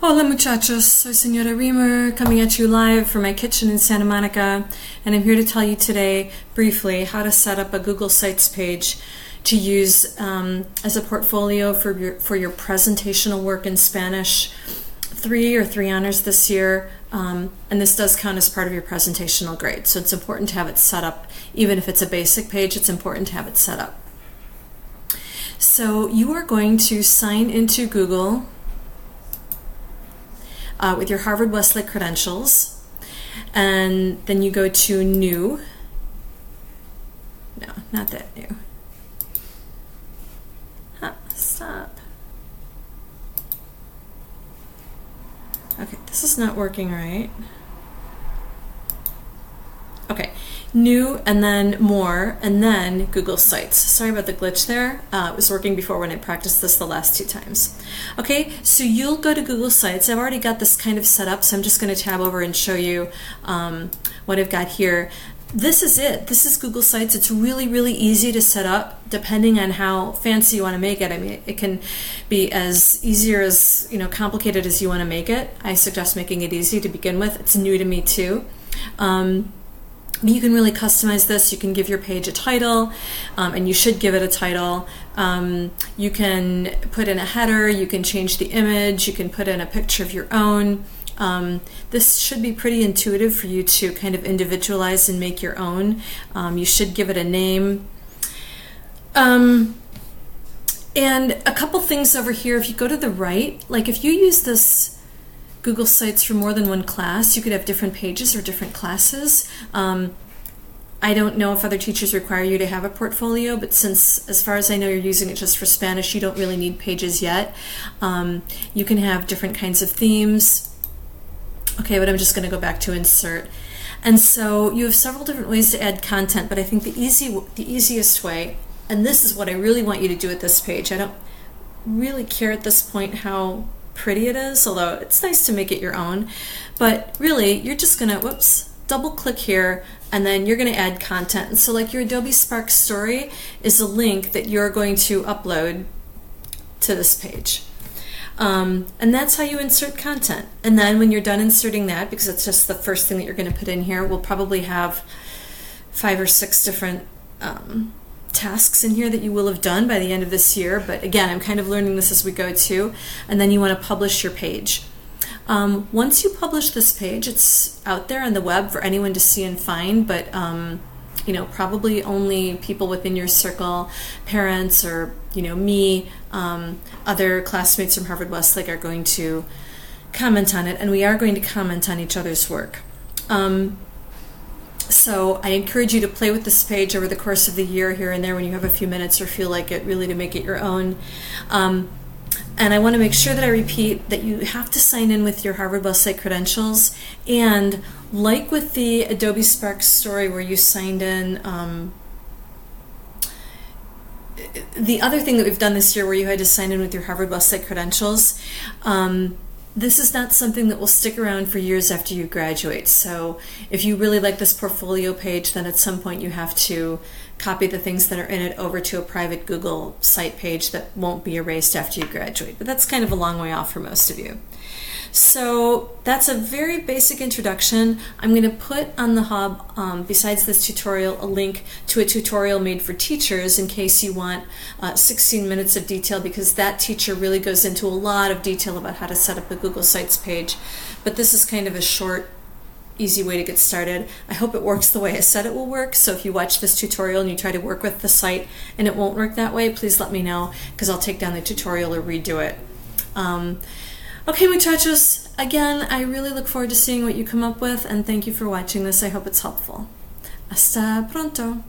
Hola muchachos, soy Señora Reamer coming at you live from my kitchen in Santa Monica, and I'm here to tell you today briefly how to set up a Google Sites page to use as a portfolio for your presentational work in Spanish. 3 honors this year, and this does count as part of your presentational grade, so it's important to have it set up. Even if it's a basic page, it's important to have it set up. So you are going to sign into Google with your Harvard Westlake credentials, and then you go to New. No, not that new. Stop. Okay, this is not working right. Okay, New, and then More, and then Google Sites. Sorry about the glitch there. It was working before when I practiced this the last 2 times. Okay, so you'll go to Google Sites. I've already got this kind of set up, so I'm just going to tab over and show you what I've got here. This is it. This is Google Sites. It's really, really easy to set up depending on how fancy you want to make it. I mean, it can be as easy or as complicated as you want to make it. I suggest making it easy to begin with. It's new to me too. You can really customize this. You can give your page a title, and you should give it a title. You can put in a header, you can change the image, you can put in a picture of your own. This should be pretty intuitive for you to kind of individualize and make your own. You should give it a name. And a couple things over here, if you go to the right, like if you use this Google Sites for more than one class, you could have different pages or different classes. I don't know if other teachers require you to have a portfolio, but since, as far as I know, you're using it just for Spanish, you don't really need pages yet. You can have different kinds of themes. Okay, but I'm just going to go back to insert. And so you have several different ways to add content, but I think the easiest way, and this is what I really want you to do with this page. I don't really care at this point how pretty it is, although it's nice to make it your own. But really, you're just going to, double click here, and then you're going to add content. And so like your Adobe Spark story is a link that you're going to upload to this page. And that's how you insert content. And then when you're done inserting that, because it's just the first thing that you're going to put in here, we'll probably have 5 or 6 different tasks in here that you will have done by the end of this year. But again, I'm kind of learning this as we go too. And then you want to publish your page. Once you publish this page, it's out there on the web for anyone to see and find, but probably only people within your circle, parents, or me, other classmates from Harvard Westlake are going to comment on it, and we are going to comment on each other's work. So I encourage you to play with this page over the course of the year, here and there, when you have a few minutes or feel like it, really to make it your own. And I want to make sure that I repeat that you have to sign in with your Harvard Westlake credentials, and like with the Adobe Spark story where you signed in, the other thing that we've done this year where you had to sign in with your Harvard Westlake credentials, this is not something that will stick around for years after you graduate. So if you really like this portfolio page, then at some point you have to copy the things that are in it over to a private Google site page that won't be erased after you graduate. But that's kind of a long way off for most of you. So that's a very basic introduction. I'm going to put on the hub, besides this tutorial, a link to a tutorial made for teachers in case you want 16 minutes of detail, because that teacher really goes into a lot of detail about how to set up a Google Sites page. But this is kind of a short, easy way to get started. I hope it works the way I said it will work. So if you watch this tutorial and you try to work with the site and it won't work that way, please let me know, because I'll take down the tutorial or redo it. Okay, muchachos, again, I really look forward to seeing what you come up with, and thank you for watching this. I hope it's helpful. Hasta pronto.